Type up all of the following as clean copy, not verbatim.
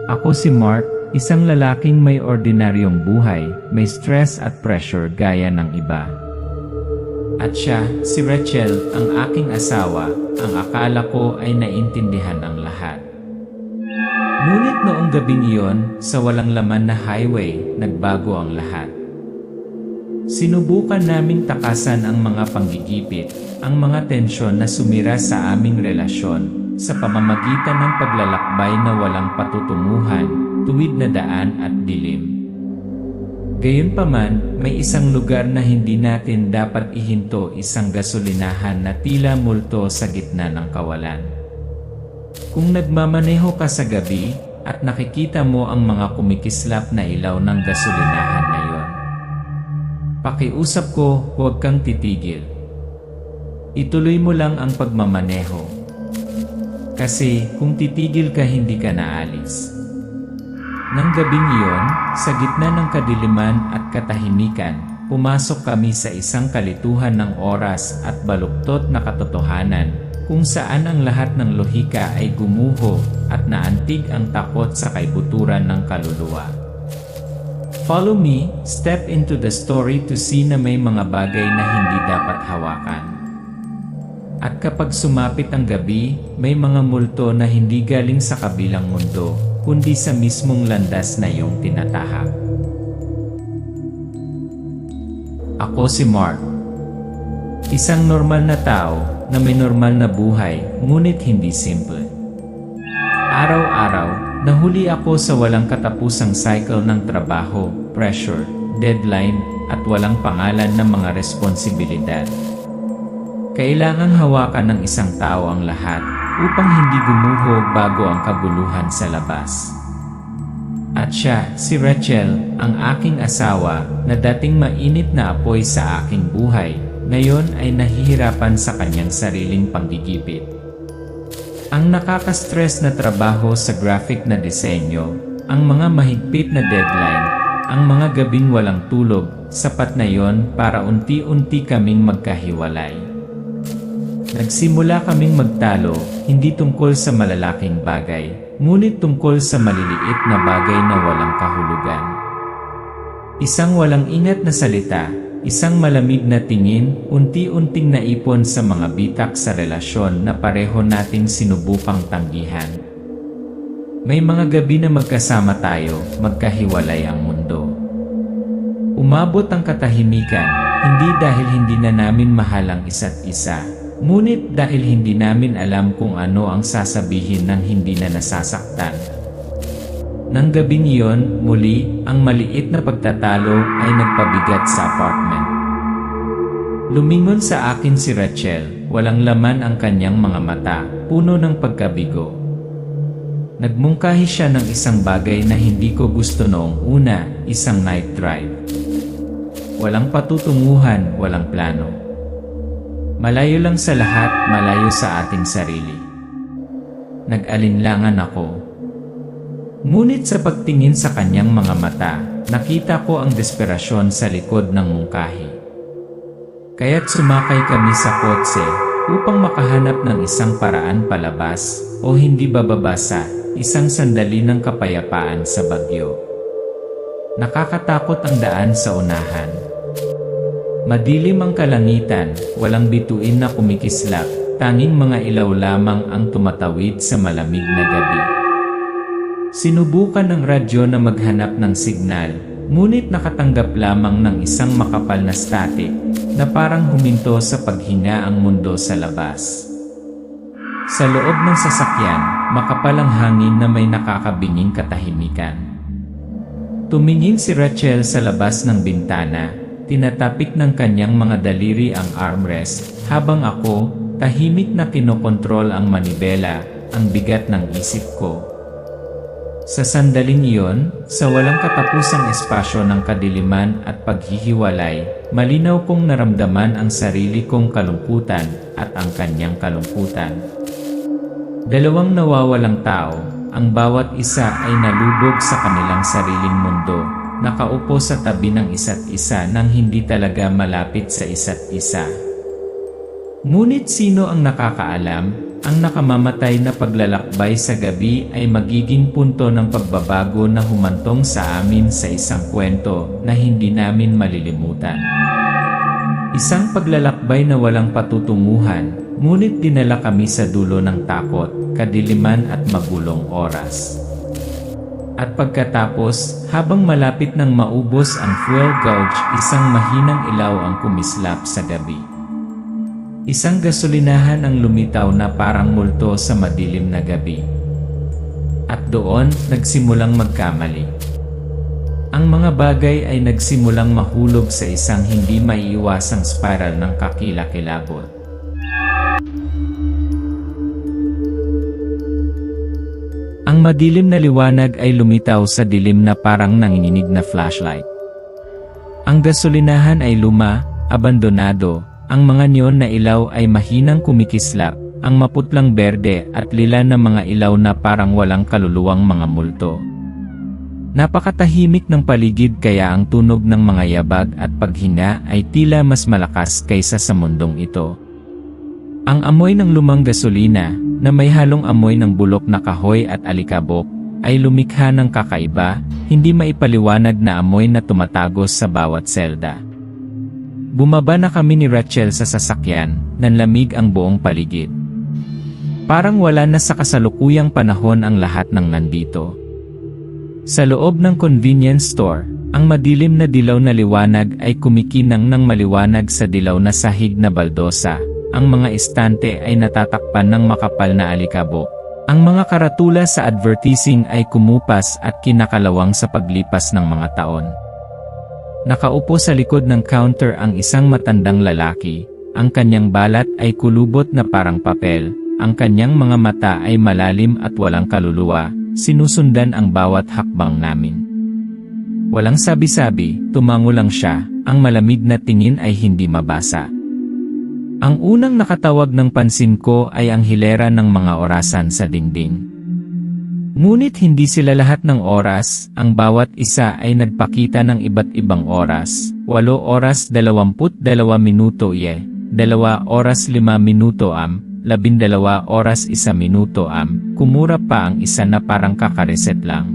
Ako si Mark, isang lalaking may ordinaryong buhay, may stress at pressure gaya ng iba. At siya, si Rachel, ang aking asawa, ang akala ko ay naintindihan ang lahat. Ngunit noong gabing iyon, sa walang laman na highway, nagbago ang lahat. Sinubukan naming takasan ang mga panggigipit, ang mga tensyon na sumira sa aming relasyon, sa pamamagitan ng paglalakbay na walang patutunguhan, tuwid na daan at dilim. Gayunpaman, may isang lugar na hindi natin dapat ihinto, isang gasolinahan na tila multo sa gitna ng kawalan. Kung nagmamaneho ka sa gabi, at nakikita mo ang mga kumikislap na ilaw ng gasolinahan na iyon, pakiusap ko, huwag kang titigil. Ituloy mo lang ang pagmamaneho. Kasi kung titigil ka, hindi ka naalis. Nang gabing iyon, sa gitna ng kadiliman at katahimikan, pumasok kami sa isang kalituhan ng oras at baluktot na katotohanan, kung saan ang lahat ng lohika ay gumuho at naantig ang takot sa kaibuturan ng kaluluwa. Follow me, step into the story to see na may mga bagay na hindi dapat hawakan. At kapag sumapit ang gabi, may mga multo na hindi galing sa kabilang mundo, kundi sa mismong landas na iyong tinatahak. Ako si Mark. Isang normal na tao na may normal na buhay, ngunit hindi simple. Araw-araw, nahuli ako sa walang katapusang cycle ng trabaho, pressure, deadline, at walang pangalan ng mga responsibilidad. Kailangang hawakan ng isang tao ang lahat upang hindi gumuho bago ang kaguluhan sa labas. At siya, si Rachel, ang aking asawa, na dating mainit na apoy sa aking buhay, ngayon ay nahihirapan sa kanyang sariling panggigipit. Ang nakaka-stress na trabaho sa graphic na disenyo, ang mga mahigpit na deadline, ang mga gabing walang tulog, sapat na yon para unti-unti kaming magkahiwalay. Nagsimula kaming magtalo, hindi tungkol sa malalaking bagay, ngunit tungkol sa maliliit na bagay na walang kahulugan. Isang walang ingat na salita, isang malamig na tingin, unti-unting naipon sa mga bitak sa relasyon na pareho nating sinubukang tanggihan. May mga gabi na magkasama tayo, magkahiwalay ang mundo. Umabot ang katahimikan, hindi dahil hindi na namin mahal ang isa't isa, ngunit dahil hindi namin alam kung ano ang sasabihin ng hindi na nasasaktan. Nang gabing iyon, muli, ang maliit na pagtatalo ay nagpabigat sa apartment. Lumingon sa akin si Rachel, walang laman ang kanyang mga mata, puno ng pagkabigo. Nagmungkahi siya ng isang bagay na hindi ko gusto noong una, isang night drive. Walang patutunguhan, walang plano. Malayo lang sa lahat, malayo sa ating sarili. Nag-alinlangan ako. Ngunit sa pagtingin sa kanyang mga mata, nakita ko ang desperasyon sa likod ng mungkahi. Kaya't sumakay kami sa kotse upang makahanap ng isang paraan palabas o hindi bababasa, isang sandali ng kapayapaan sa bagyo. Nakakatakot ang daan sa unahan. Madilim ang kalangitan, walang bituin na kumikislap, tanging mga ilaw lamang ang tumatawid sa malamig na gabi. Sinubukan ng radyo na maghanap ng signal, ngunit nakatanggap lamang ng isang makapal na static, na parang huminto sa paghinga ang mundo sa labas. Sa loob ng sasakyan, makapal ang hangin na may nakakabinging katahimikan. Tumingin si Rachel sa labas ng bintana, tinatapik ng kanyang mga daliri ang armrest, habang ako, tahimik na kinokontrol ang manibela, ang bigat ng isip ko. Sa sandaling iyon, sa walang katapusang espasyo ng kadiliman at paghihiwalay, malinaw kong naramdaman ang sarili kong kalungkutan at ang kanyang kalungkutan. Dalawang nawawalang tao, ang bawat isa ay nalubog sa kanilang sariling mundo, nakaupo sa tabi ng isa't isa nang hindi talaga malapit sa isa't isa. Ngunit sino ang nakakaalam, ang nakamamatay na paglalakbay sa gabi ay magiging punto ng pagbabago na humantong sa amin sa isang kwento na hindi namin malilimutan. Isang paglalakbay na walang patutunguhan, ngunit dinala kami sa dulo ng takot, kadiliman at magulong oras. At pagkatapos, habang malapit nang maubos ang fuel gauge, isang mahinang ilaw ang kumislap sa gabi. Isang gasolinahan ang lumitaw na parang multo sa madilim na gabi. At doon, nagsimulang magkamali. Ang mga bagay ay nagsimulang mahulog sa isang hindi maiiwasang spiral ng kakilakilabot. Ang madilim na liwanag ay lumitaw sa dilim na parang nanginginig na flashlight. Ang gasolinahan ay luma, abandonado, ang mga neon na ilaw ay mahinang kumikislap, ang maputlang berde at lila na mga ilaw na parang walang kaluluwang mga multo. Napakatahimik ng paligid kaya ang tunog ng mga yabag at paghinga ay tila mas malakas kaysa sa mundong ito. Ang amoy ng lumang gasolina, na may halong amoy ng bulok na kahoy at alikabok, ay lumikha ng kakaiba, hindi maipaliwanag na amoy na tumatagos sa bawat selda. Bumaba na kami ni Rachel sa sasakyan, nanlamig ang buong paligid. Parang wala na sa kasalukuyang panahon ang lahat ng nandito. Sa loob ng convenience store, ang madilim na dilaw na liwanag ay kumikinang ng maliwanag sa dilaw na sahig na baldosa. Ang mga estante ay natatakpan ng makapal na alikabok. Ang mga karatula sa advertising ay kumupas at kinakalawang sa paglipas ng mga taon. Nakaupo sa likod ng counter ang isang matandang lalaki. Ang kanyang balat ay kulubot na parang papel. Ang kanyang mga mata ay malalim at walang kaluluwa. Sinusundan ang bawat hakbang namin. Walang sabi-sabi, tumango lang siya. Ang malamig na tingin ay hindi mabasa. Ang unang nakatawag ng pansin ko ay ang hilera ng mga orasan sa dingding. Ngunit hindi sila lahat ng oras, ang bawat isa ay nagpakita ng iba't ibang oras. 8 oras 22 minuto 2 oras 5 minuto 12 oras 1 minuto kumura pa ang isa na parang kakareset lang.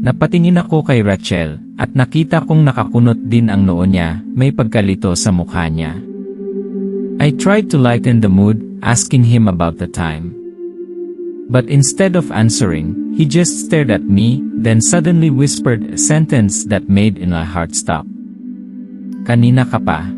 Napatingin ako kay Rachel, at nakita kong nakakunot din ang noo niya, may pagkalito sa mukha niya. I tried to lighten the mood, asking him about the time. But instead of answering, he just stared at me, then suddenly whispered a sentence that made my heart stop. Kanina ka pa.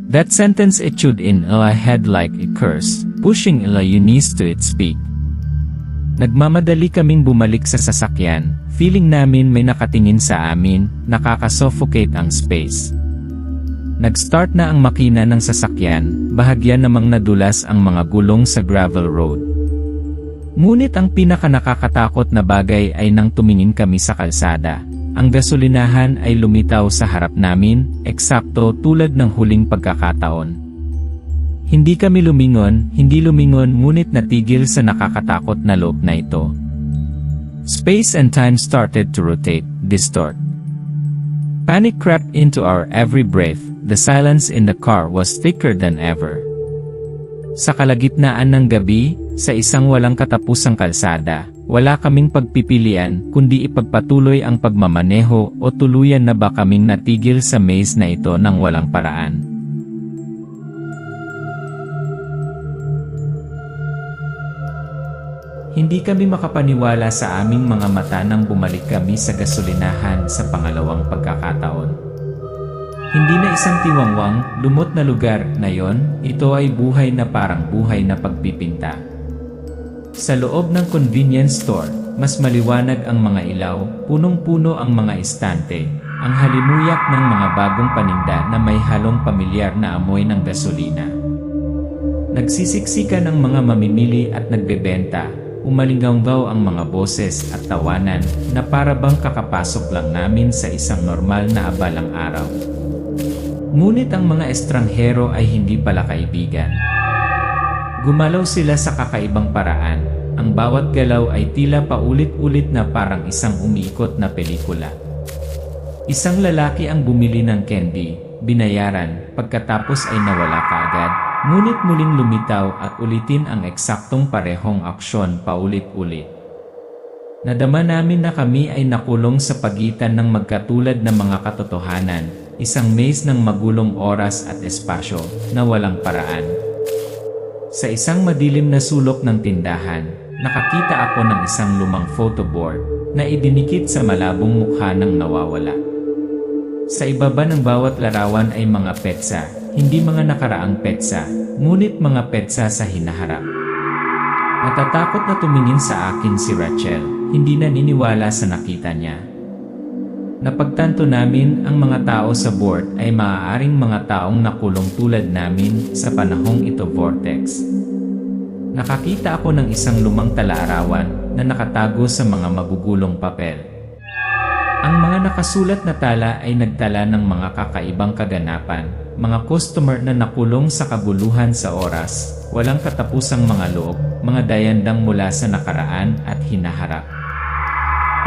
That sentence echoed in my head like a curse, pushing Eunice to its peak. Nagmamadali kaming bumalik sa sasakyan, feeling namin may nakatingin sa amin, nakakasuffocate ang space. Nag-start na ang makina ng sasakyan, bahagya namang nadulas ang mga gulong sa gravel road. Ngunit ang pinakanakakatakot na bagay ay nang tumingin kami sa kalsada. Ang gasolinahan ay lumitaw sa harap namin, eksakto tulad ng huling pagkakataon. Hindi kami lumingon, ngunit natigil sa nakakatakot na loob na ito. Space and time started to rotate, distort. Panic crept into our every breath. The silence in the car was thicker than ever. Sa kalagitnaan ng gabi, sa isang walang katapusang kalsada, wala kaming pagpipilian kundi ipagpatuloy ang pagmamaneho o tuluyan na ba kaming natigil sa maze na ito ng walang paraan. Hindi kami makapaniwala sa aming mga mata nang bumalik kami sa gasolinahan sa pangalawang pagkakataon. Hindi na isang tiwangwang, lumot na lugar na yon, ito ay buhay na parang buhay na pagpipinta. Sa loob ng convenience store, mas maliwanag ang mga ilaw, punong-puno ang mga estante, ang halimuyak ng mga bagong paninda na may halong pamilyar na amoy ng gasolina. Nagsisiksikan ang mga mamimili at nagbebenta, umalinggaw ang mga boses at tawanan na para bang kakapasok lang namin sa isang normal na abalang araw. Ngunit ang mga estranghero ay hindi pala kaibigan. Gumalaw sila sa kakaibang paraan, ang bawat galaw ay tila paulit-ulit na parang isang umiikot na pelikula. Isang lalaki ang bumili ng candy, binayaran, pagkatapos ay nawala kaagad, Ngunit muling lumitaw at ulitin ang eksaktong parehong aksyon paulit-ulit. Nadama namin na kami ay nakulong sa pagitan ng magkatulad na mga katotohanan, isang maze ng magulong oras at espasyo na walang paraan. Sa isang madilim na sulok ng tindahan, nakakita ako ng isang lumang photoboard na idinikit sa malabong mukha ng nawawala. Sa ibaba ng bawat larawan ay mga petsa, hindi mga nakaraang petsa, ngunit mga petsa sa hinaharap. Natatakot na tumingin sa akin si Rachel, hindi naniniwala sa nakita niya. Napagtanto namin ang mga tao sa board ay maaaring mga taong nakulong tulad namin sa panahong ito vortex. Nakakita ako ng isang lumang talaarawan na nakatago sa mga magugulong papel. Ang mga nakasulat na tala ay nagtala ng mga kakaibang kaganapan, mga customer na nakulong sa kabuluhan sa oras, walang katapusang mga loob, mga dayandang mula sa nakaraan at hinaharap.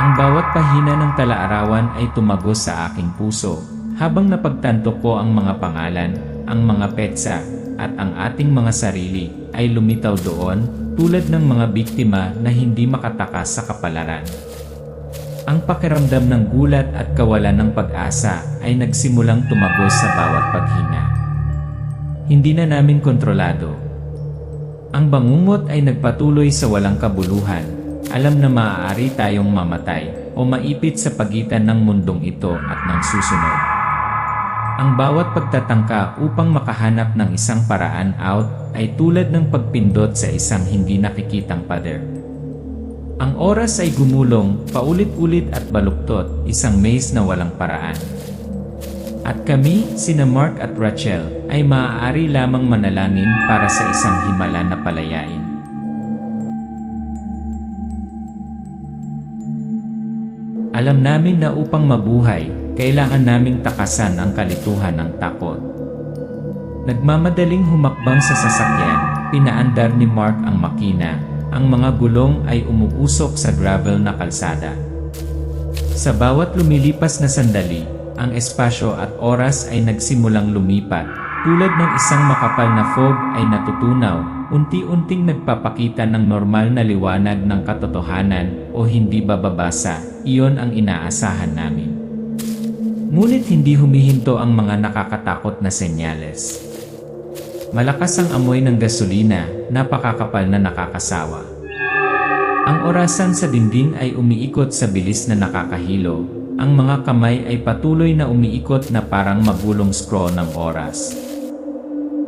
Ang bawat pahina ng talaarawan ay tumagos sa aking puso, habang napagtanto ko ang mga pangalan, ang mga petsa, at ang ating mga sarili, ay lumitaw doon, tulad ng mga biktima na hindi makatakas sa kapalaran. Ang pakiramdam ng gulat at kawalan ng pag-asa ay nagsimulang tumagos sa bawat paghinga. Hindi na namin kontrolado. Ang bangungot ay nagpatuloy sa walang kabuluhan. Alam na maaari tayong mamatay o maipit sa pagitan ng mundong ito at ng susunod. Ang bawat pagtatangka upang makahanap ng isang paraan out ay tulad ng pagpindot sa isang hindi nakikitang pader. Ang oras ay gumulong, paulit-ulit at baluktot, isang maze na walang paraan. At kami, sina Mark at Rachel, ay maaari lamang manalangin para sa isang himala na palayain. Alam namin na upang mabuhay, kailangan naming takasan ang kalituhan ng takot. Nagmamadaling humakbang sa sasakyan, pinaandar ni Mark ang makina. Ang mga gulong ay umuusok sa gravel na kalsada. Sa bawat lumilipas na sandali, ang espasyo at oras ay nagsimulang lumipat. Tulad ng isang makapal na fog ay natutunaw, unti-unting nagpapakita ng normal na liwanag ng katotohanan o hindi bababasa, iyon ang inaasahan namin. Ngunit hindi humihinto ang mga nakakatakot na senyales. Malakas ang amoy ng gasolina, napakakapal na nakakasawa. Ang orasan sa dingding ay umiikot sa bilis na nakakahilo. Ang mga kamay ay patuloy na umiikot na parang magulong scroll ng oras.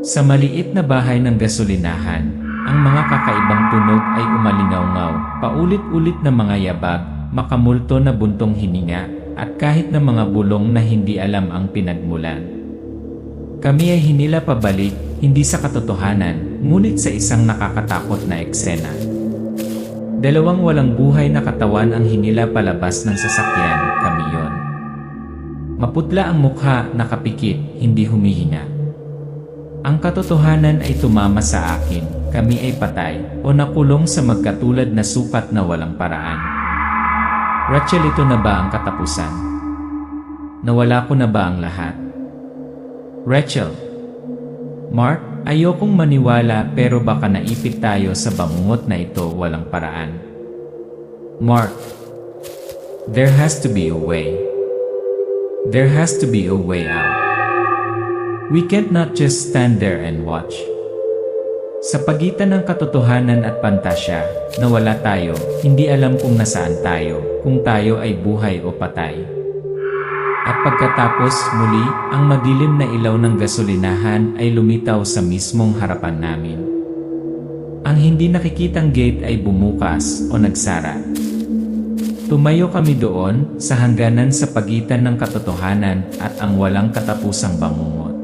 Sa maliit na bahay ng gasolinahan, ang mga kakaibang tunog ay umalingaw-ngaw, paulit-ulit na mga yabag, makamulto na buntong hininga, at kahit na mga bulong na hindi alam ang pinagmulan. Kami ay hinila pabalik, hindi sa katotohanan, ngunit sa isang nakakatakot na eksena. Dalawang walang buhay na katawan ang hinila palabas ng sasakyan, kami yon. Maputla ang mukha, nakapikit, hindi humihinga. Ang katotohanan ay tumama sa akin, kami ay patay, o nakulong sa magkatulad na sukat na walang paraan. Rachel, ito na ba ang katapusan? Nawala ko na ba ang lahat? Rachel. Mark, ayokong maniwala pero baka naipit tayo sa bangungot na ito walang paraan. Mark, there has to be a way. There has to be a way out. We can't not just stand there and watch. Sa pagitan ng katotohanan at pantasya, nawala tayo, hindi alam kung nasaan tayo, kung tayo ay buhay o patay. At pagkatapos muli, ang madilim na ilaw ng gasolinahan ay lumitaw sa mismong harapan namin. Ang hindi nakikitang gate ay bumukas o nagsara. Tumayo kami doon sa hangganan sa pagitan ng katotohanan at ang walang katapusang bangungot.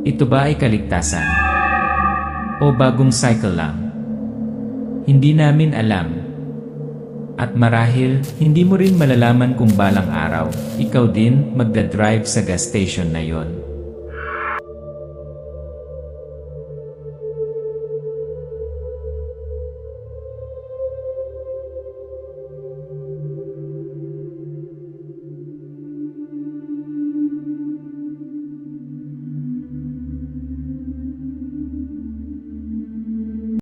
Ito ba ay kaligtasan? O bagong cycle lang? Hindi namin alam. At marahil, hindi mo rin malalaman kung balang araw, ikaw din magdadrive sa gas station na yon.